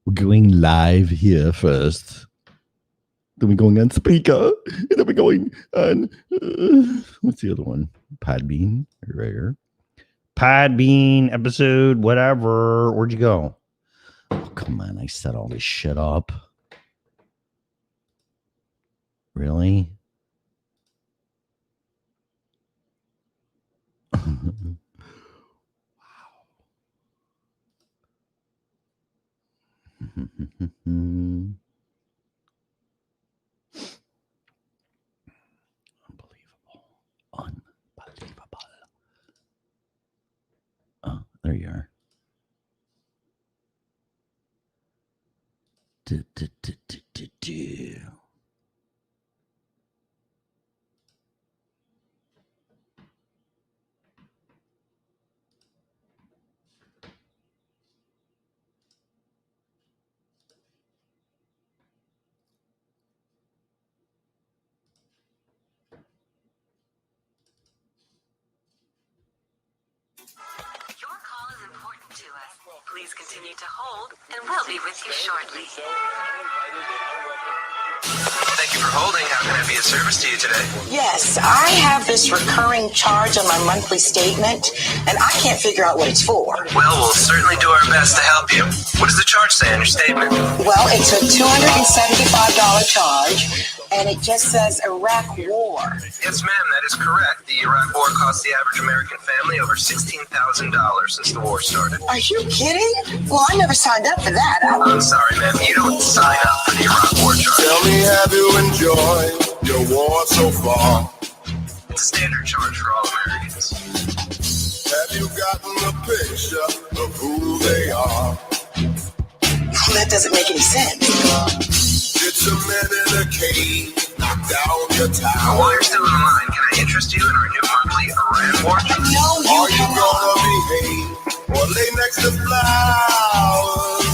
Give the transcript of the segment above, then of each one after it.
We're going live here first. Then we're going on speaker. And then we're going on, what's the other one? Podbean. Right. Podbean episode, whatever. Where'd you go? Oh, come on. I set all this shit up. Really? Unbelievable. Oh, there you are. Please continue to hold, and we'll be with you shortly. Thank you for holding. How can I be of service to you today? Yes, I have this recurring charge on my monthly statement, and I can't figure out what it's for. Well, we'll certainly do our best to help you. What does the charge say on your statement? Well, it's a $275 charge, and it just says Iraq War. Yes, ma'am, that is correct. The Iraq War cost the average American family over $16,000 since the war started. Are you kidding? Well, I never signed up for that. I'm sorry, ma'am. You don't sign up for the Iraq War charge. Tell me, have you enjoyed your war so far? It's a standard charge for all Americans. Have you gotten a picture of who they are? Well, that doesn't make any sense. It's a man in a cage, knock down your tower. While you're still on the line, can I interest you in our new monthly Iran War charge? No, Are you gonna behave or lay next to flowers?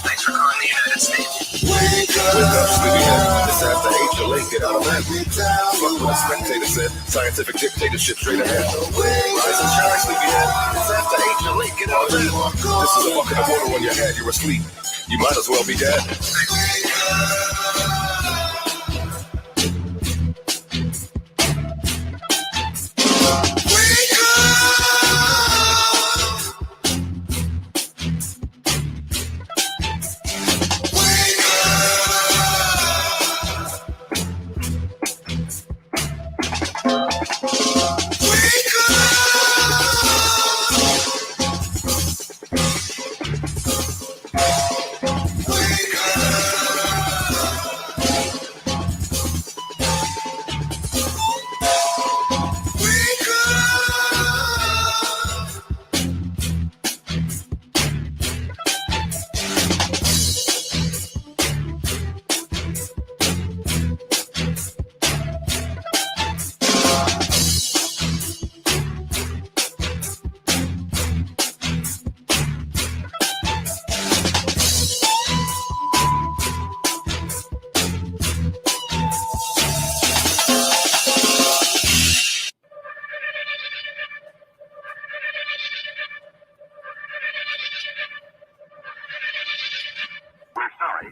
Thanks for calling the United States. Wake up, sleepyhead. It's after 8, you're late, get out of bed. Fuck what a spectator said. Scientific dictatorship straight ahead. Rise and shine, sleepyhead. It's after 8, you're late, get out of bed. This is a bucket of water on your head, you're asleep. You might as well be dead.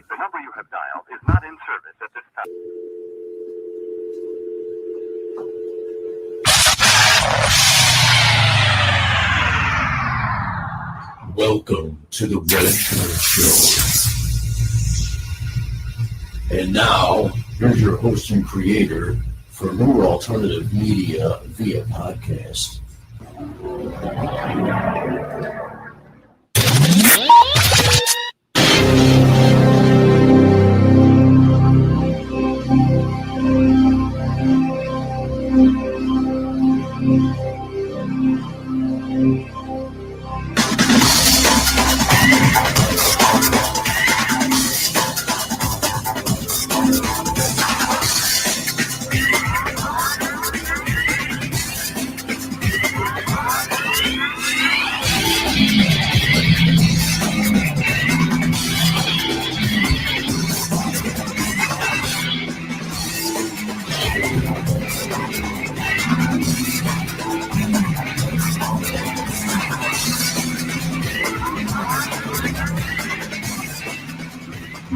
The number you have dialed is not in service at this time. Welcome to the Red Shirt Show. And now, here's your host and creator for Newer Alternative Media via podcast.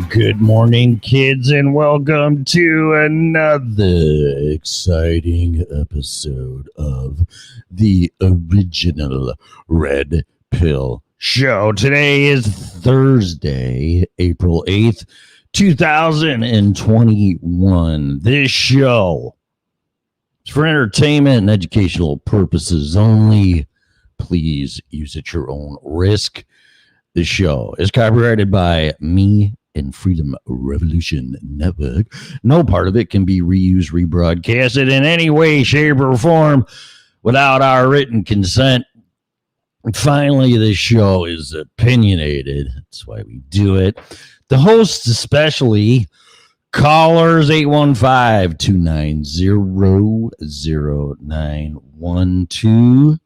Good morning, kids, and welcome to another exciting episode of the original Red Pill Show. Today is Thursday, April 8th, 2021. This show is for entertainment and educational purposes only. Please use at your own risk. The show is copyrighted by me and Freedom Revolution Network. No part of it can be reused, rebroadcasted in any way, shape, or form without our written consent. And finally, this show is opinionated. That's why we do it. The hosts, especially callers, 815-290-0912.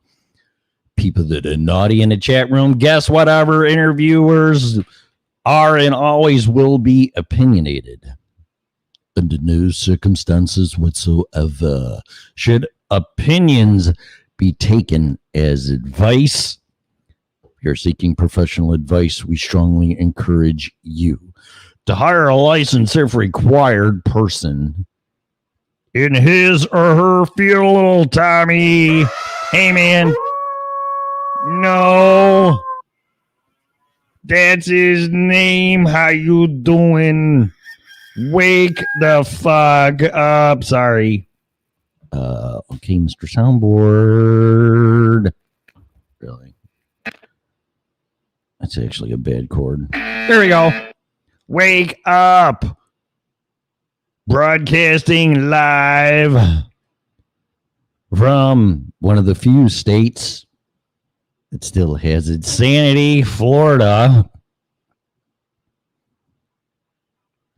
People that are naughty in the chat room, guess whatever, interviewers are and always will be opinionated under no circumstances whatsoever should opinions be taken as advice. If you're seeking professional advice, we strongly encourage you to hire a licensed if required person in his or her field. Tommy, hey man. No, that's his name. How you doing? Wake the fuck up. Sorry. Okay, Mr. Soundboard. Really? That's actually a bad chord. There we go. Wake up. Broadcasting live from one of the few states it still has its sanity, Florida,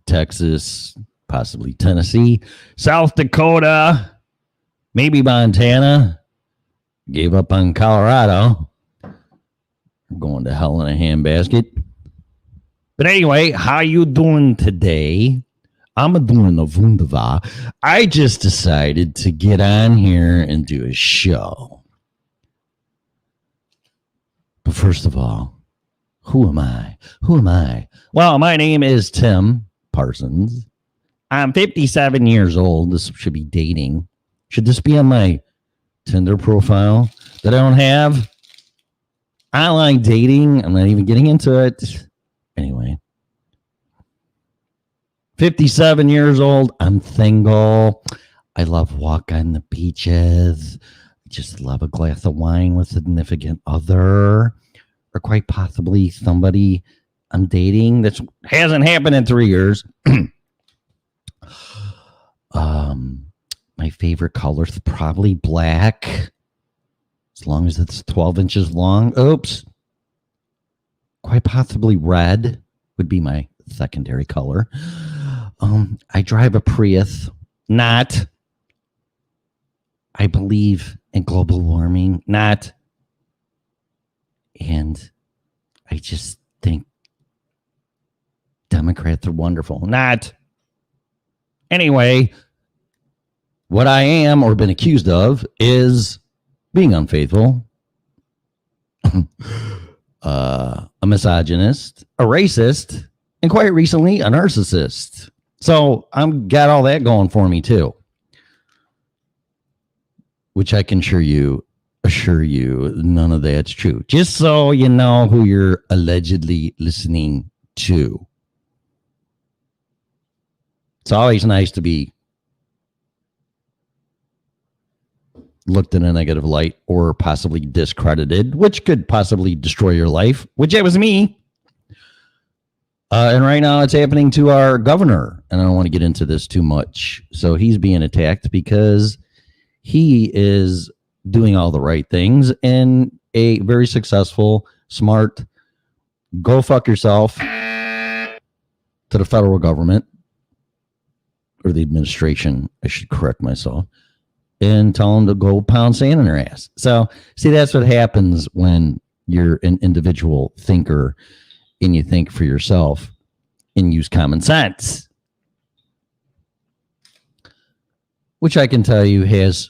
Texas, possibly Tennessee, South Dakota, maybe Montana, gave up on Colorado. I'm going to hell in a handbasket. But anyway, how you doing today? I'm doing a wunderbar. I just decided to get on here and do a show. But first of all, who am I? Who am I? Well, my name is Tim Parsons. I'm 57 years old. This should be dating. Should this be on my Tinder profile that I don't have? Online dating. I'm not even getting into it. Anyway. 57 years old. I'm single. I love walk on the beaches. Just love a glass of wine with a significant other, or quite possibly somebody I'm dating that hasn't happened in 3 years. My favorite color is probably black, as long as it's 12 inches long. Oops. Quite possibly red would be my secondary color. I drive a Prius. Not. I believe in global warming, not. And I just think Democrats are wonderful, not. Anyway, what I am or been accused of is being unfaithful, a misogynist, a racist, and quite recently a narcissist. So I'm got all that going for me too. Which I can assure you, none of that's true. Just so you know who you're allegedly listening to. It's always nice to be looked in a negative light or possibly discredited, which could possibly destroy your life, which it was me. And right now it's happening to our governor. And I don't want to get into this too much. So he's being attacked because he is doing all the right things and a very successful, smart, go fuck yourself to the federal government or the administration. I should correct myself and tell them to go pound sand in their ass. So see, that's what happens when you're an individual thinker and you think for yourself and use common sense, which I can tell you has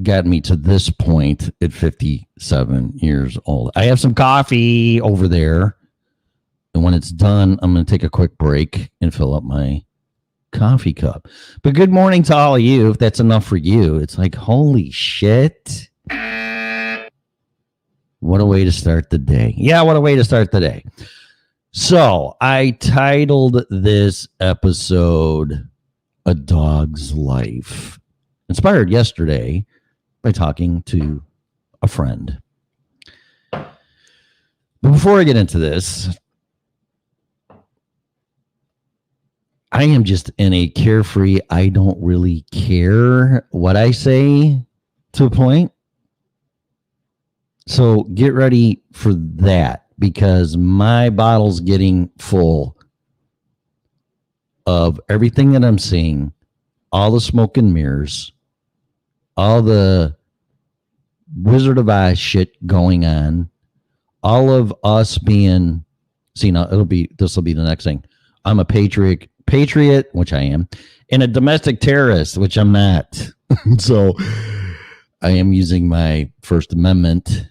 got me to this point at 57 years old. I have some coffee over there And when it's done, I'm going to take a quick break and fill up my coffee cup. But good morning to all of you. If that's enough for you, it's like, holy shit. What a way to start the day. Yeah, what a way to start the day. So I titled this episode A Dog's Life. Inspired yesterday by talking to a friend. But before I get into this, I am just in a carefree, I don't really care what I say to a point. So get ready for that, because my bottle's getting full of everything that I'm seeing, all the smoke and mirrors, all the Wizard of Oz shit going on, all of us being, see, now this will be the next thing. I'm a patriot, which I am, and a domestic terrorist, which I'm not. So I am using my First Amendment.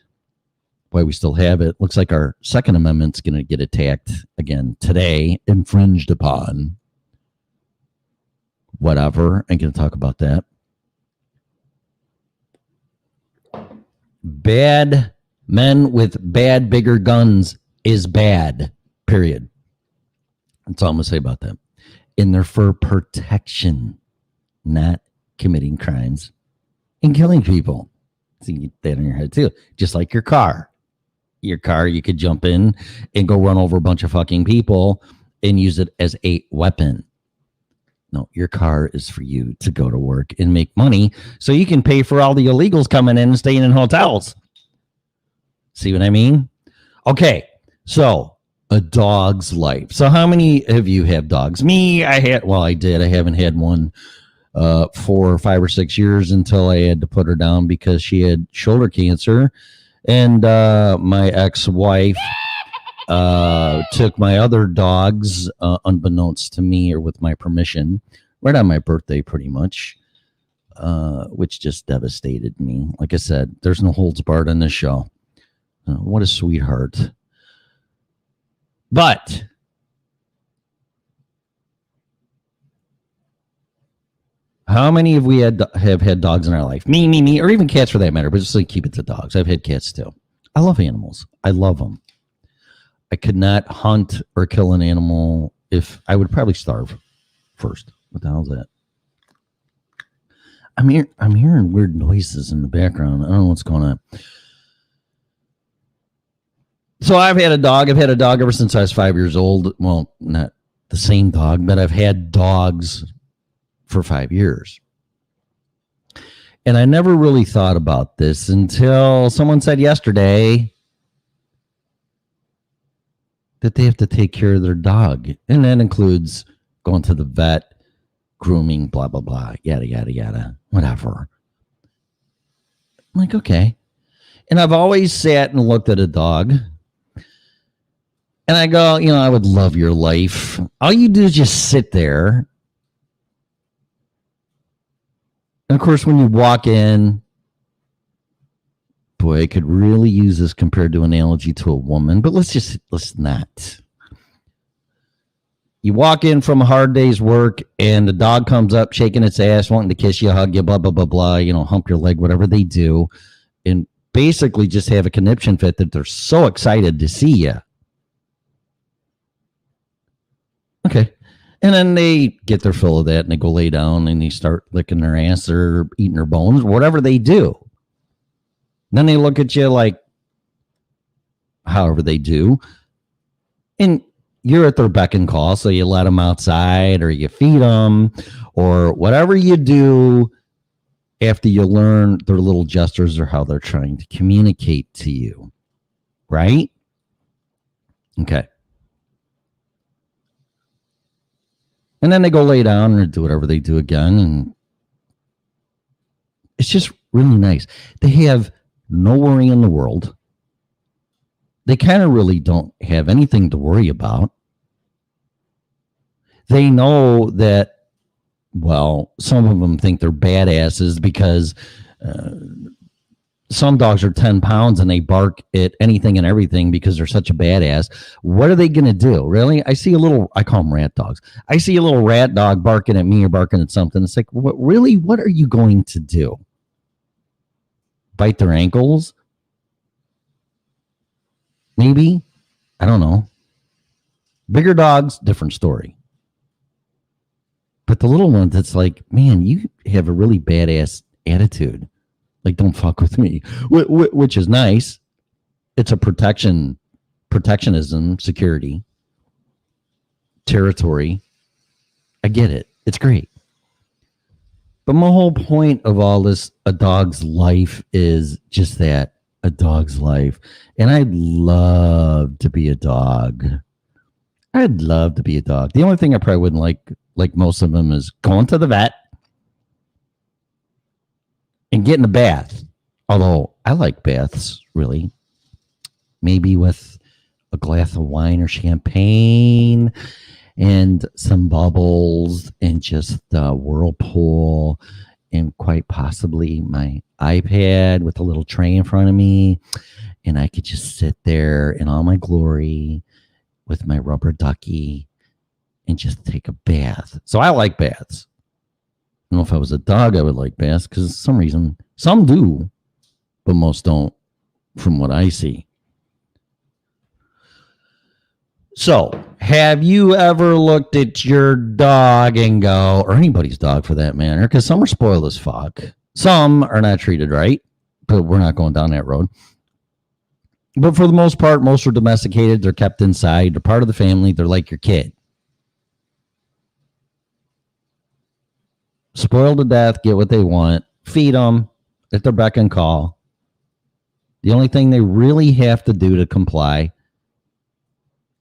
Why we still have it. Looks like our Second Amendment's going to get attacked again today, infringed upon. Whatever. I'm going to talk about that. Bad men with bad, bigger guns is bad. Period. That's all I'm going to say about that. And they're for protection, not committing crimes and killing people. So you get that in your head too. Just like your car. Your car, you could jump in and go run over a bunch of fucking people and use it as a weapon. No, your car is for you to go to work and make money so you can pay for all the illegals coming in and staying in hotels. See what I mean? Okay, so a dog's life. So how many of you have dogs? Me, I did. I haven't had one for 5 or 6 years until I had to put her down because she had shoulder cancer. And my ex-wife took my other dogs, unbeknownst to me or with my permission, right on my birthday pretty much, which just devastated me. Like I said, there's no holds barred on this show. What a sweetheart. But how many of we have had dogs in our life? Me, or even cats for that matter, but just like keep it to dogs. I've had cats too. I love animals. I love them. I could not hunt or kill an animal if I would probably starve first. What the hell is that? I'm hearing weird noises in the background. I don't know what's going on. So I've had a dog. I've had a dog ever since I was 5 years old. Well, not the same dog, but I've had dogs for 5 years. And I never really thought about this until someone said yesterday that they have to take care of their dog. And that includes going to the vet, grooming, blah, blah, blah, yada, yada, yada, whatever. I'm like, okay. And I've always sat and looked at a dog. And I go, I would love your life. All you do is just sit there. And of course, when you walk in, boy, I could really use this compared to an analogy to a woman, but let's not. You walk in from a hard day's work and the dog comes up shaking its ass, wanting to kiss you, hug you, blah, blah, blah, blah, hump your leg, whatever they do. And basically just have a conniption fit that they're so excited to see you. Okay. And then they get their fill of that and they go lay down and they start licking their ass or eating their bones, whatever they do. And then they look at you like, however they do. And you're at their beck and call. So you let them outside or you feed them or whatever you do after you learn their little gestures or how they're trying to communicate to you. Right? Okay. And then they go lay down or do whatever they do again. And it's just really nice. They have no worry in the world. They kind of really don't have anything to worry about. They know that, well, some of them think they're badasses because some dogs are 10 pounds and they bark at anything and everything because they're such a badass. What are they going to do? Really? I call them rat dogs. I see a little rat dog barking at me or barking at something. It's like, what are you going to do? Bite their ankles? Maybe? I don't know. Bigger dogs, different story. But the little ones, it's like, man, you have a really badass attitude. Like, don't fuck with me, which is nice. It's a protectionism, security, territory. I get it. It's great. But my whole point of all this, a dog's life, is just that, a dog's life. And I'd love to be a dog. I'd love to be a dog. The only thing I probably wouldn't like most of them, is going to the vet and getting a bath. Although I like baths, really. Maybe with a glass of wine or champagne and some bubbles and just the whirlpool and quite possibly my iPad with a little tray in front of me. And I could just sit there in all my glory with my rubber ducky and just take a bath. So I like baths. I don't know if I was a dog, I would like baths, because for some reason, some do, but most don't, from what I see. So, have you ever looked at your dog and go, or anybody's dog for that matter, because some are spoiled as fuck. Some are not treated right, but we're not going down that road. But for the most part, most are domesticated. They're kept inside. They're part of the family. They're like your kid. Spoiled to death, get what they want, feed them at their beck and call. The only thing they really have to do to comply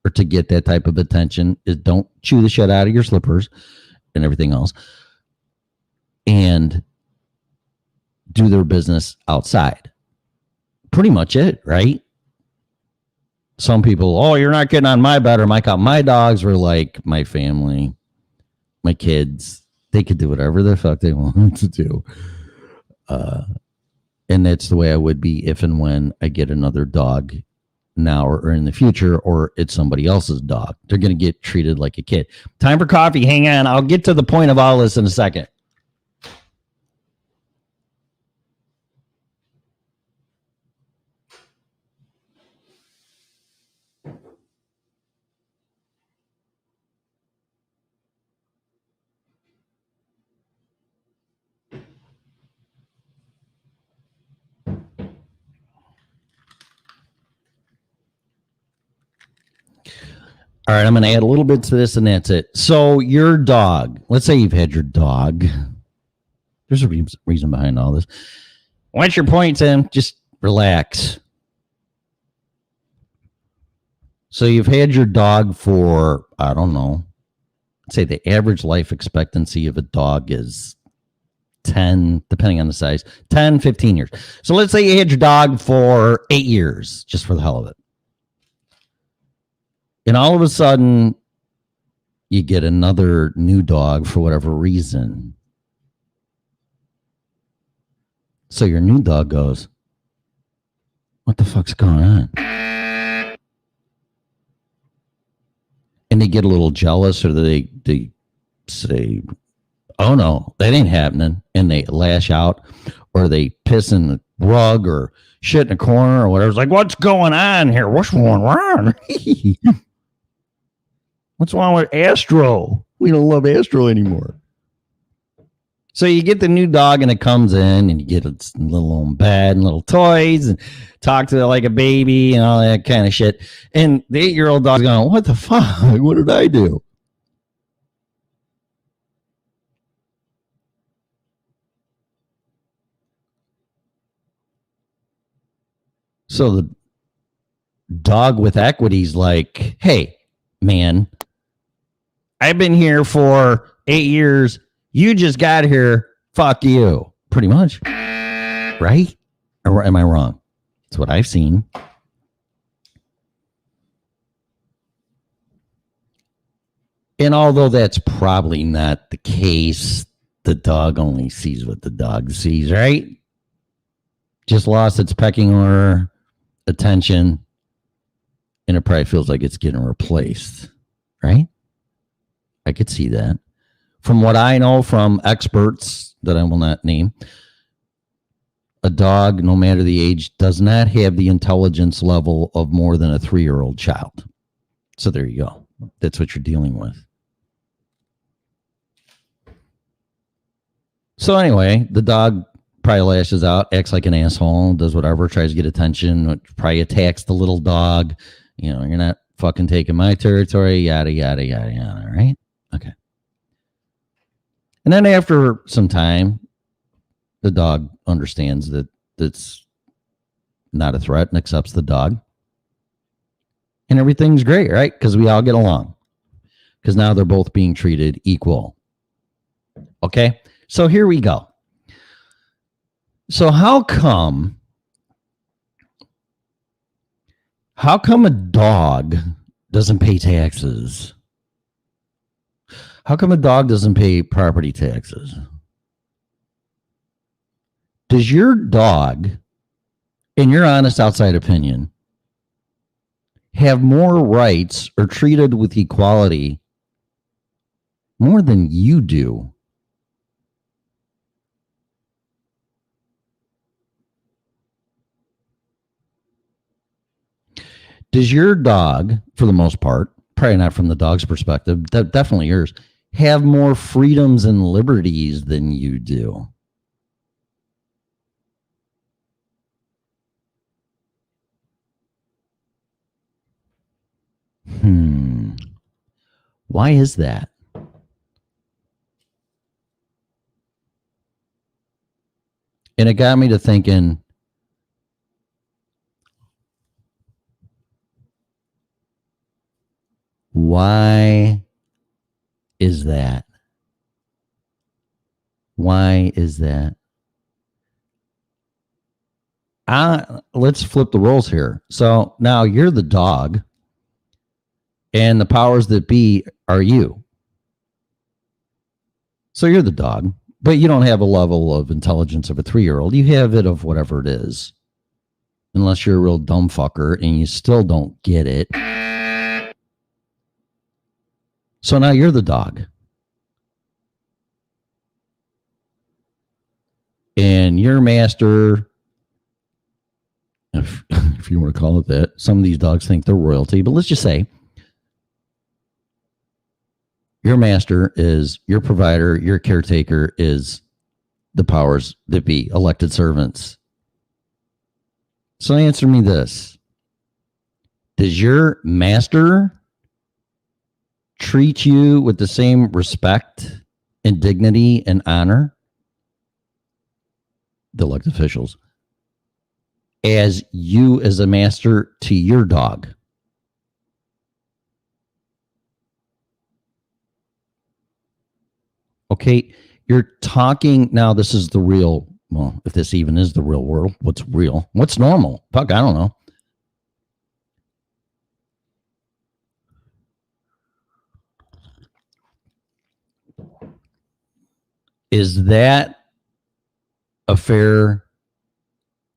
or to get that type of attention is don't chew the shit out of your slippers and everything else, and do their business outside. Pretty much it, right? Some people, oh, you're not getting on my bed or my cow. My dogs were like my family, my kids. They could do whatever the fuck they wanted to do. And that's the way I would be if and when I get another dog now or in the future, or it's somebody else's dog. They're going to get treated like a kid. Time for coffee. Hang on. I'll get to the point of all this in a second. All right, I'm going to add a little bit to this, and that's it. So your dog, let's say you've had your dog. There's a reason behind all this. What's your point, Tim? Just relax. So you've had your dog for, I don't know, let's say the average life expectancy of a dog is 10, depending on the size, 10, 15 years. So let's say you had your dog for 8 years, just for the hell of it. And all of a sudden, you get another new dog for whatever reason. So your new dog goes, what the fuck's going on? And they get a little jealous, or they say, oh no, that ain't happening. And they lash out, or they piss in the rug or shit in a corner or whatever. It's like, what's going on here? What's going on? What's wrong with Astro? We don't love Astro anymore. So you get the new dog and it comes in and you get a little on bed and little toys and talk to it like a baby and all that kind of shit. And the 8-year-old dog's going, what the fuck? What did I do? So the dog with equity's like, hey, man, I've been here for 8 years. You just got here. Fuck you. Pretty much. Right? Or am I wrong? That's what I've seen. And although that's probably not the case, the dog only sees what the dog sees, right? just lost its pecking order, attention, and it probably feels like it's getting replaced, right? I could see that. From what I know from experts that I will not name, a dog, no matter the age, does not have the intelligence level of more than a 3-year-old child. So there you go. That's what you're dealing with. So anyway, the dog probably lashes out, acts like an asshole, does whatever, tries to get attention, probably attacks the little dog. You know, you're not fucking taking my territory, yada, yada, yada, yada, right? Okay. And then after some time, the dog understands that it's not a threat and accepts the dog. And everything's great, right? Because we all get along. Because now they're both being treated equal. Okay? So here we go. So how come a dog doesn't pay taxes? How come a dog doesn't pay property taxes? Does your dog, in your honest outside opinion, have more rights or treated with equality more than you do? Does your dog, for the most part, probably not from the dog's perspective, definitely yours, have more freedoms and liberties than you do? Why is that? And it got me to thinking, why is that? Why is that? Let's flip the roles here. So now you're the dog, and the powers that be are you. So you're the dog, but you don't have a level of intelligence of a 3-year-old. You have it of whatever it is, unless you're a real dumb fucker and you still don't get it. So now you're the dog. And your master, if you want to call it that, some of these dogs think they're royalty, but let's just say your master is your provider, your caretaker is the powers that be, elected servants. So answer me this. Does your master treat you with the same respect and dignity and honor, the elected officials, as you as a master to your dog? Okay, you're talking now. This is the real, well, if this even is the real world, what's real? What's normal? Fuck, I don't know. Is that a fair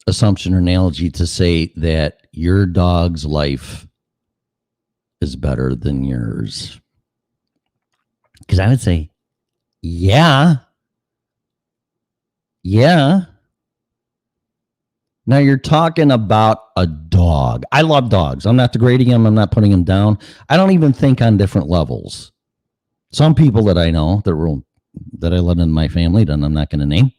assumption or analogy to say that your dog's life is better than yours? Because I would say, yeah. Now you're talking about a dog. I love dogs. I'm not degrading them. I'm not putting them down. I don't even think on different levels. Some people that I know that I let in my family, that I'm not going to name,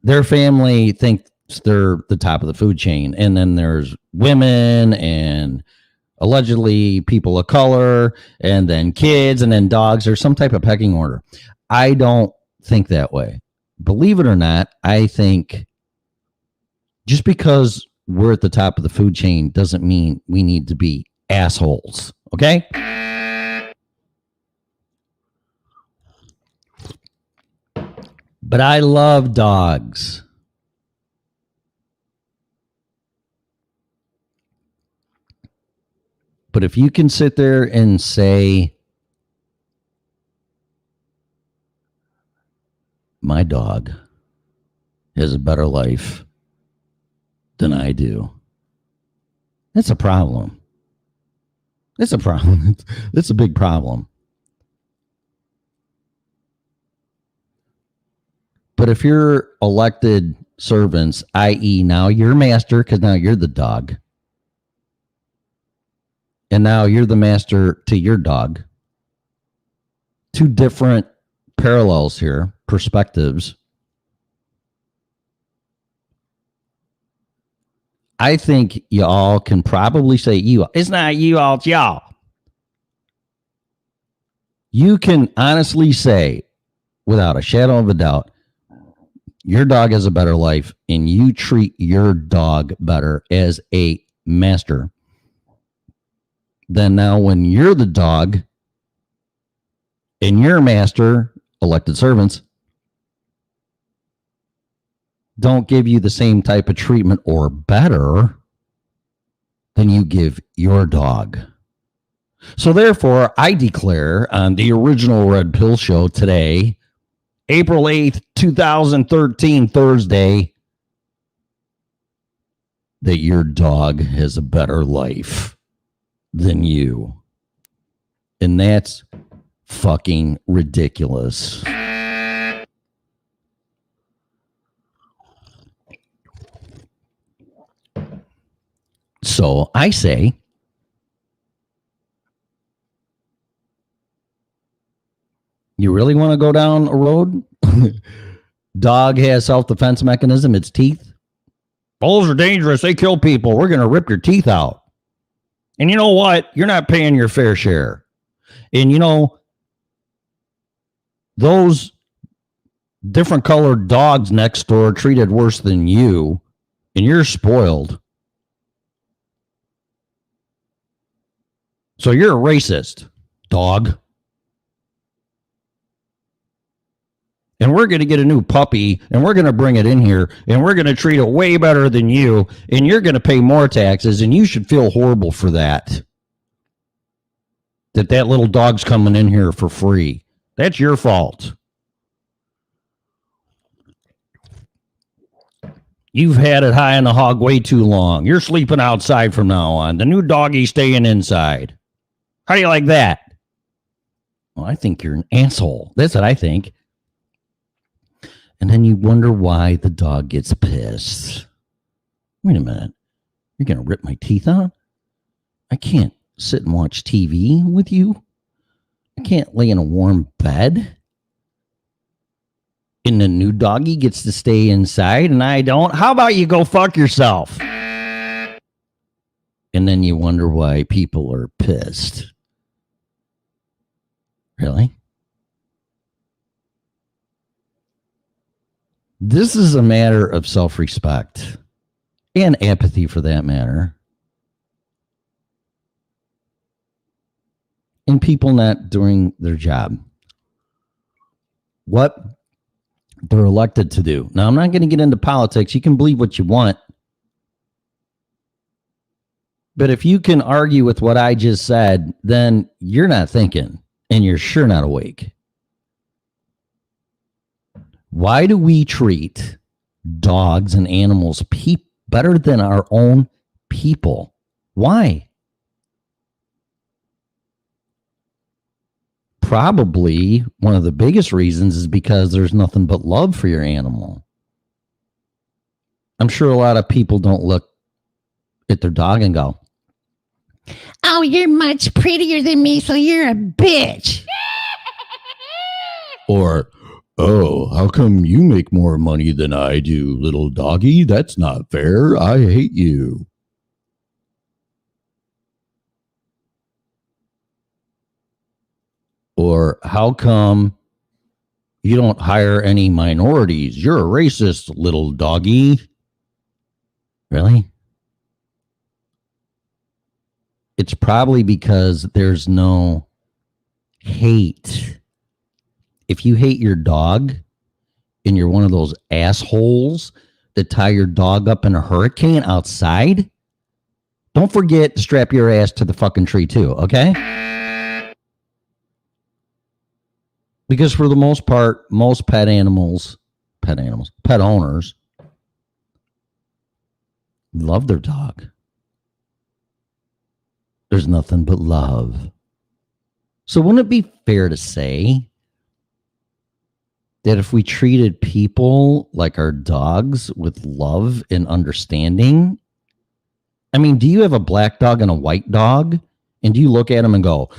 their family thinks they're the top of the food chain. And then there's women and allegedly people of color, and then kids, and then dogs, or some type of pecking order. I don't think that way. Believe it or not, I think just because we're at the top of the food chain doesn't mean we need to be assholes. Okay? But I love dogs. But if you can sit there and say, my dog has a better life than I do. That's a problem. It's a problem. It's a big problem. But if you're elected servants, i.e. now you're master, because now you're the dog. And now you're the master to your dog. Two different parallels here, perspectives. I think y'all can probably say you. It's not you all, it's y'all. You can honestly say, without a shadow of a doubt, your dog has a better life, and you treat your dog better as a master than now when you're the dog and your master, elected servants, don't give you the same type of treatment or better than you give your dog. So therefore, I declare on the original Red Pill Show today, April 8th, 2013, Thursday, that your dog has a better life than you. And that's fucking ridiculous. So I say, you really want to go down a road? Dog has self-defense mechanism, its teeth. Bulls are dangerous. They kill people. We're going to rip your teeth out. And you know what? You're not paying your fair share. And you know, those different colored dogs next door treated worse than you, and you're spoiled. So you're a racist, dog. And we're going to get a new puppy, and we're going to bring it in here, and we're going to treat it way better than you, and you're going to pay more taxes, and you should feel horrible for that. That little dog's coming in here for free. That's your fault. You've had it high on the hog way too long. You're sleeping outside from now on. The new doggy's staying inside. How do you like that? Well, I think you're an asshole. That's what I think. And then you wonder why the dog gets pissed. Wait a minute. You're going to rip my teeth out? I can't sit and watch TV with you. I can't lay in a warm bed. And the new doggy gets to stay inside and I don't. How about you go fuck yourself? And then you wonder why people are pissed. Really? This is a matter of self-respect and empathy for that matter. And people not doing their job. What they're elected to do. Now, I'm not going to get into politics. You can believe what you want. But if you can argue with what I just said, then you're not thinking and you're sure not awake. Why do we treat dogs and animals better than our own people? Why? Probably one of the biggest reasons is because there's nothing but love for your animal. I'm sure a lot of people don't look at their dog and go, "Oh, you're much prettier than me, so you're a bitch." Or, "Oh, how come you make more money than I do, little doggy? That's not fair. I hate you." Or, "How come you don't hire any minorities? You're a racist, little doggy." Really? It's probably because there's no hate. If you hate your dog and you're one of those assholes that tie your dog up in a hurricane outside, don't forget to strap your ass to the fucking tree too, okay? Because for the most part, most pet owners love their dog. There's nothing but love. So wouldn't it be fair to say that if we treated people like our dogs with love and understanding? I mean, do you have a black dog and a white dog? And do you look at them and go,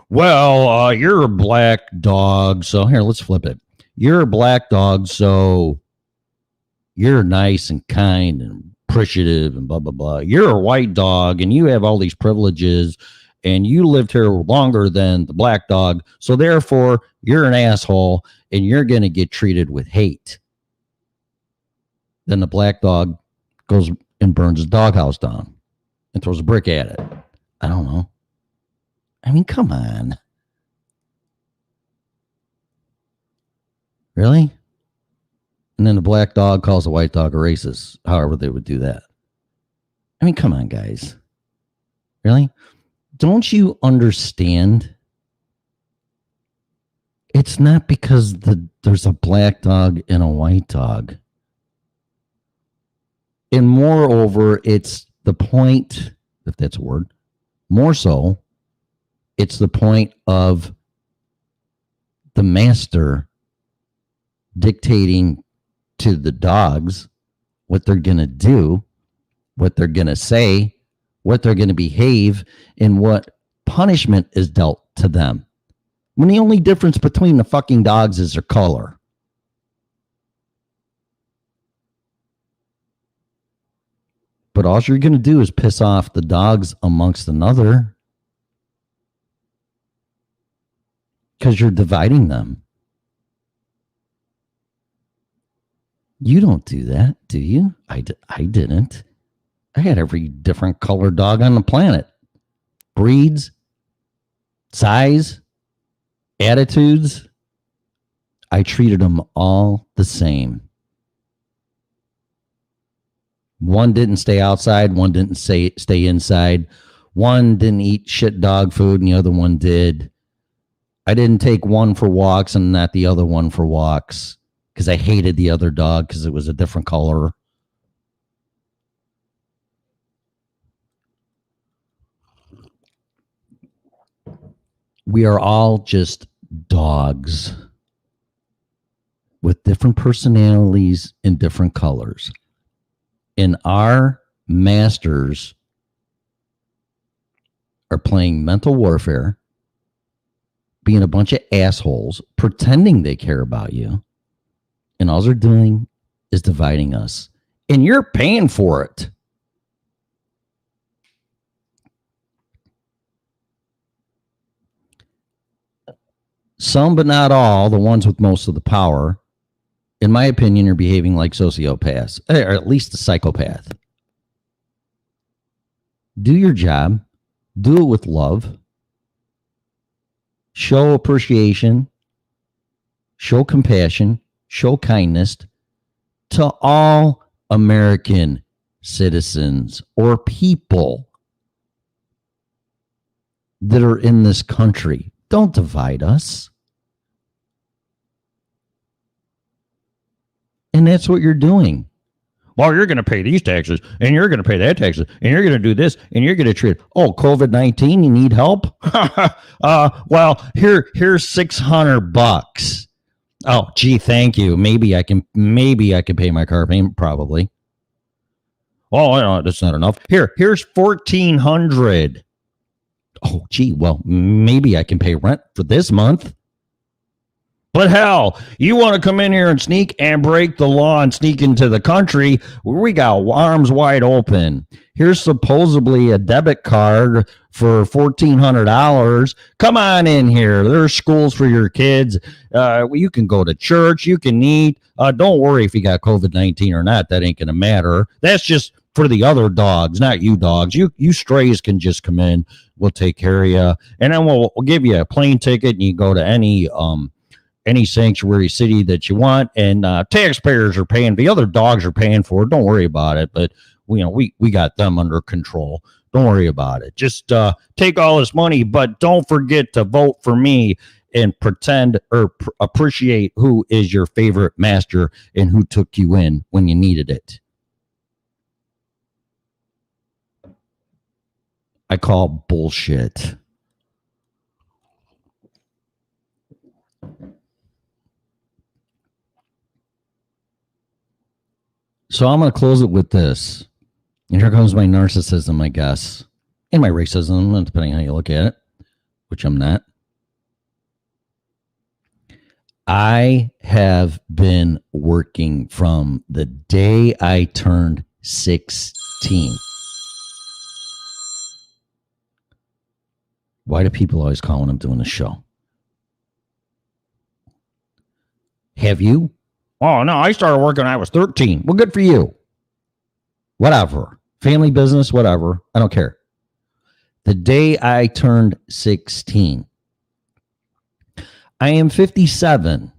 well, you're a black dog, so here, let's flip it. You're a black dog, so you're nice and kind and appreciative and blah, blah, blah. You're a white dog and you have all these privileges and you lived here longer than the black dog. So therefore, you're an asshole and you're going to get treated with hate. Then the black dog goes and burns his doghouse down and throws a brick at it. I don't know. I mean, come on. Really? And then the black dog calls the white dog a racist, however they would do that. I mean, come on, guys. Really? Don't you understand? It's not because there's a black dog and a white dog. And moreover, it's the point, if that's a word, more so, it's the point of the master dictating to the dogs what they're going to do, what they're going to say, what they're going to behave, and what punishment is dealt to them. When the only difference between the fucking dogs is their color. But all you're going to do is piss off the dogs amongst another because you're dividing them. You don't do that, do you? I didn't. I had every different colored dog on the planet. Breeds, size, attitudes. I treated them all the same. One didn't stay outside. One didn't stay inside. One didn't eat shit dog food and the other one did. I didn't take one for walks and not the other one for walks because I hated the other dog because it was a different color. We are all just dogs with different personalities and different colors. And our masters are playing mental warfare, being a bunch of assholes, pretending they care about you. And all they're doing is dividing us. And you're paying for it. Some, but not all, the ones with most of the power, in my opinion, are behaving like sociopaths, or at least a psychopath. Do your job. Do it with love. Show appreciation. Show compassion. Show kindness to all American citizens or people that are in this country. Don't divide us. And that's what you're doing. Well, you're going to pay these taxes, and you're going to pay that taxes, and you're going to do this, and you're going to treat. Oh, COVID-19, you need help? Well, here's $600. Oh, gee, thank you. Maybe I can pay my car payment. Probably. Oh, no, that's not enough. Here's $1,400. Oh, gee, well, maybe I can pay rent for this month. But hell, you want to come in here and sneak and break the law and sneak into the country? We got arms wide open. Here's supposedly a debit card for $1,400. Come on in here. There's schools for your kids. You can go to church. You can eat. Don't worry if you got COVID-19 or not. That ain't going to matter. That's just for the other dogs, not you dogs. You strays can just come in. We'll take care of you. And then we'll give you a plane ticket and you go to any sanctuary city that you want, and taxpayers are paying. The other dogs are paying for it. Don't worry about it. But we got them under control. Don't worry about it. Just take all this money, but don't forget to vote for me and pretend or appreciate who is your favorite master and who took you in when you needed it. I call bullshit. So I'm going to close it with this. And here comes my narcissism, I guess, and my racism, depending on how you look at it, which I'm not. I have been working from the day I turned 16. Why do people always call when I'm doing a show? Have you? Oh, no, I started working when I was 13. Well, good for you. Whatever. Family business, whatever. I don't care. The day I turned 16. I am 57.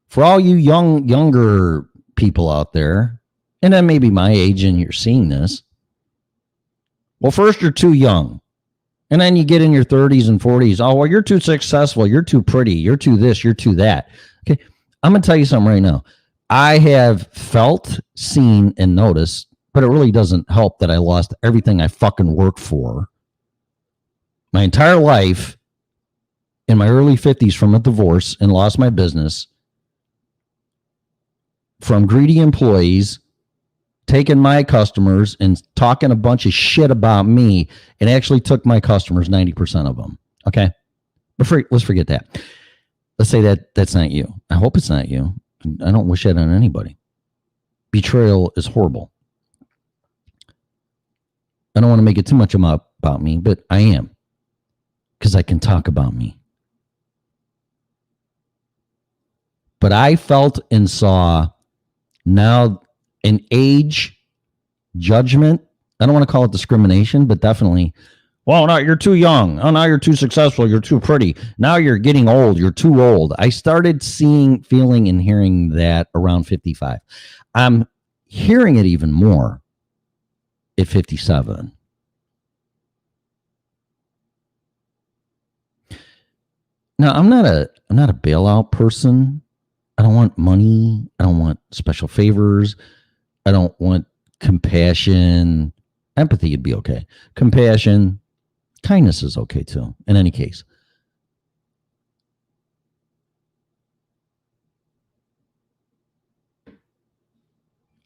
For all you younger people out there, and then maybe my age and you're seeing this, well, first you're too young. And then you get in your 30s and 40s. Oh, well, you're too successful. You're too pretty. You're too this. You're too that. Okay, I'm going to tell you something right now. I have felt, seen, and noticed, but it really doesn't help that I lost everything I fucking worked for my entire life in my early 50s from a divorce and lost my business from greedy employees taking my customers and talking a bunch of shit about me, and actually took my customers, 90% of them. Okay? But let's forget that. Let's say that's not you. I hope it's not you. I don't wish that on anybody. Betrayal is horrible. I don't want to make it too much about me, but I am. Because I can talk about me. But I felt and saw now an age judgment. I don't want to call it discrimination, but definitely, well, no, you're too young. Oh, now you're too successful. You're too pretty. Now you're getting old. You're too old. I started seeing, feeling, and hearing that around 55. I'm hearing it even more at 57. Now, I'm not a bailout person. I don't want money. I don't want special favors. I don't want compassion. Empathy would be okay. Compassion, kindness is okay too, in any case.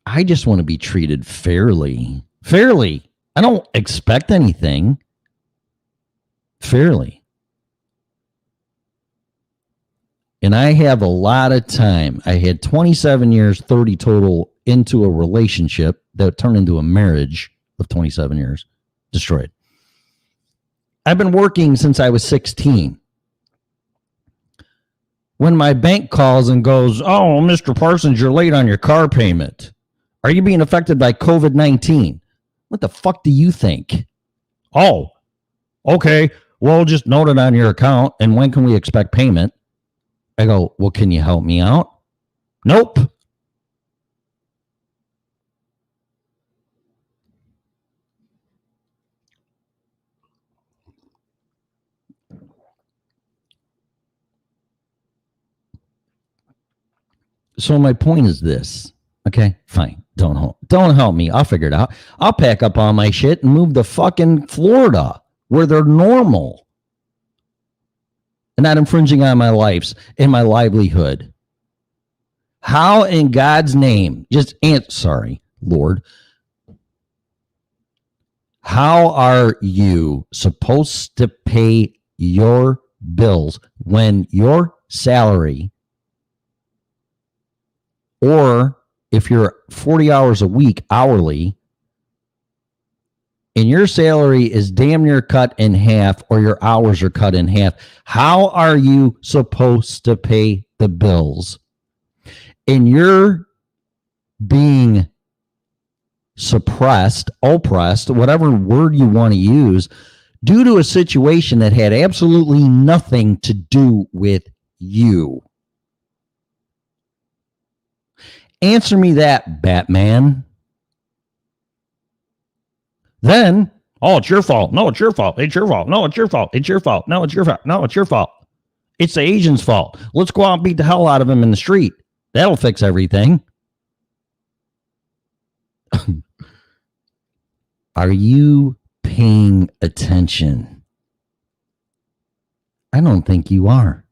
I just want to be treated fairly. Fairly. I don't expect anything. Fairly. And I have a lot of time. I had 27 years, 30 total into a relationship that turned into a marriage of 27 years. Destroyed. I've been working since I was 16. When my bank calls and goes, oh, Mr. Parsons, you're late on your car payment. Are you being affected by COVID-19? What the fuck do you think? Oh, okay. Well, just note it on your account. And when can we expect payment? I go, well, can you help me out? Nope. So my point is this. Okay, fine. Don't help me. I'll figure it out. I'll pack up all my shit and move to fucking Florida where they're normal. And not infringing on my lives and my livelihood. How in God's name, sorry, Lord, how are you supposed to pay your bills when your salary, or if you're 40 hours a week hourly, and your salary is damn near cut in half, or your hours are cut in half, how are you supposed to pay the bills? And you're being suppressed, oppressed, whatever word you want to use, due to a situation that had absolutely nothing to do with you. Answer me that, Batman. Then, oh, it's your fault. No, it's your fault. It's your fault. No, it's your fault. It's your fault. No, it's your fault. No, it's your fault. It's the Asian's fault. Let's go out and beat the hell out of him in the street. That'll fix everything. Are you paying attention? I don't think you are.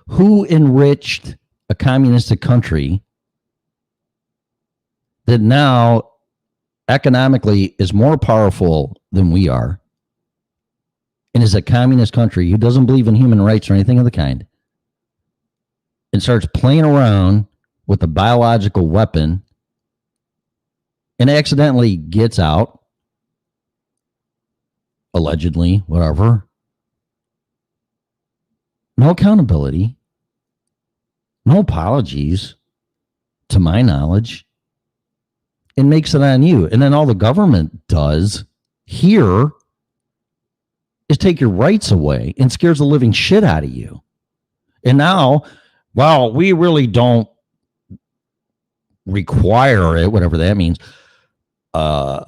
Who enriched a communistic country that now economically is more powerful than we are and is a communist country who doesn't believe in human rights or anything of the kind and starts playing around with a biological weapon and accidentally gets out, allegedly, whatever? No accountability. No apologies, to my knowledge. It makes it on you. And then all the government does here is take your rights away and scares the living shit out of you. And now, well, we really don't require it, whatever that means, or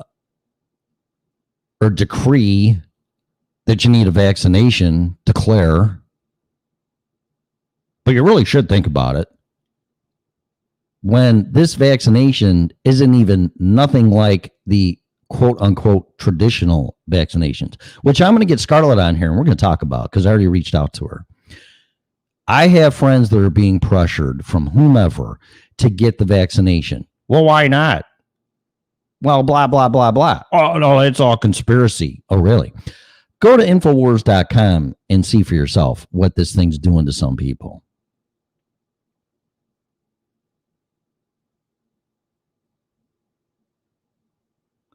decree that you need a vaccination, declare. But you really should think about it. When this vaccination isn't even nothing like the quote unquote traditional vaccinations, which I'm going to get Scarlett on here and we're going to talk about because I already reached out to her. I have friends that are being pressured from whomever to get the vaccination. Well, why not? Well, blah, blah, blah, blah. Oh, no, it's all conspiracy. Oh, really? Go to Infowars.com and see for yourself what this thing's doing to some people.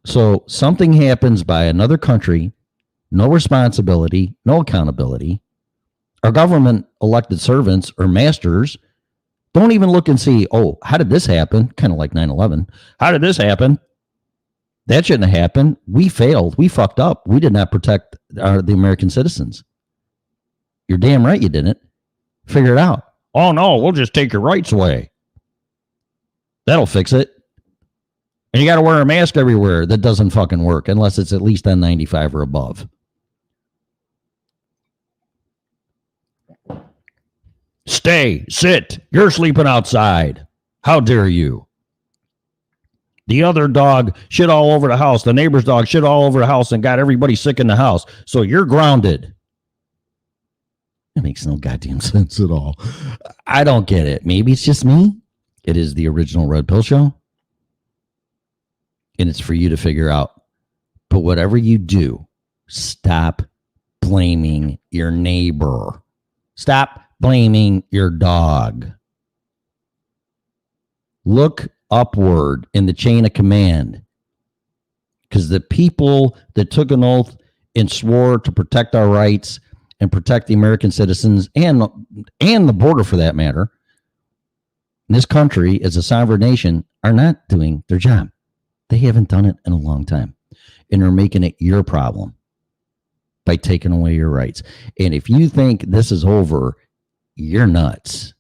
So something happens by another country, no responsibility, no accountability. Our government elected servants or masters don't even look and see, oh, how did this happen? Kind of like 9/11. How did this happen? That shouldn't have happened. We failed. We fucked up. We did not protect the American citizens. You're damn right you didn't. Figure it out. Oh, no, we'll just take your rights away. That'll fix it. And you got to wear a mask everywhere. That doesn't fucking work unless it's at least N95 or above. Stay, sit. You're sleeping outside. How dare you? The other dog shit all over the house. The neighbor's dog shit all over the house and got everybody sick in the house. So you're grounded. It makes no goddamn sense at all. I don't get it. Maybe it's just me. It is the original Red Pill Show. And it's for you to figure out. But whatever you do, stop blaming your neighbor. Stop blaming your dog. Look upward in the chain of command. Because the people that took an oath and swore to protect our rights and protect the American citizens and the border for that matter, in this country as a sovereign nation are not doing their job. They haven't done it in a long time. And they're making it your problem by taking away your rights. And if you think this is over, you're nuts.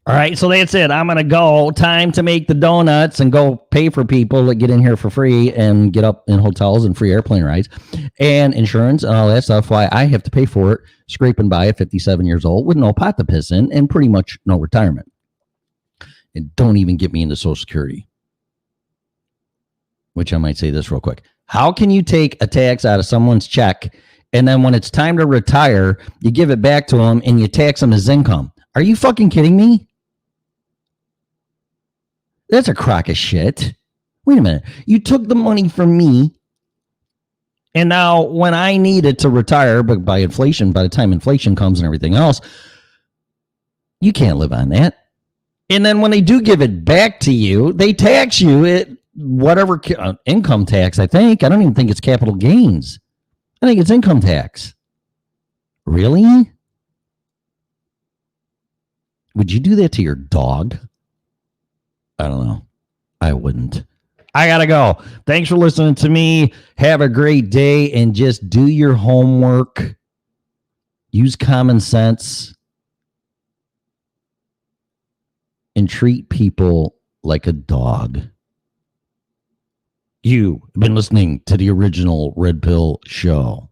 All right, so that's it. I'm going to go. Time to make the donuts and go pay for people that get in here for free and get up in hotels and free airplane rides and insurance and all that stuff. Why I have to pay for it, scraping by at 57 years old with no pot to piss in and pretty much no retirement. And don't even get me into Social Security, which I might say this real quick. How can you take a tax out of someone's check and then when it's time to retire, you give it back to them and you tax them as income? Are you fucking kidding me? That's a crock of shit. Wait a minute. You took the money from me, and now when I need it to retire, but by inflation, by the time inflation comes and everything else, you can't live on that. And then when they do give it back to you, they tax you at whatever income tax, I think. I don't even think it's capital gains. I think it's income tax. Really? Would you do that to your dog? I don't know. I wouldn't. I gotta go. Thanks for listening to me. Have a great day and just do your homework. Use common sense and treat people like a dog. You have been listening to the original Red Pill Show.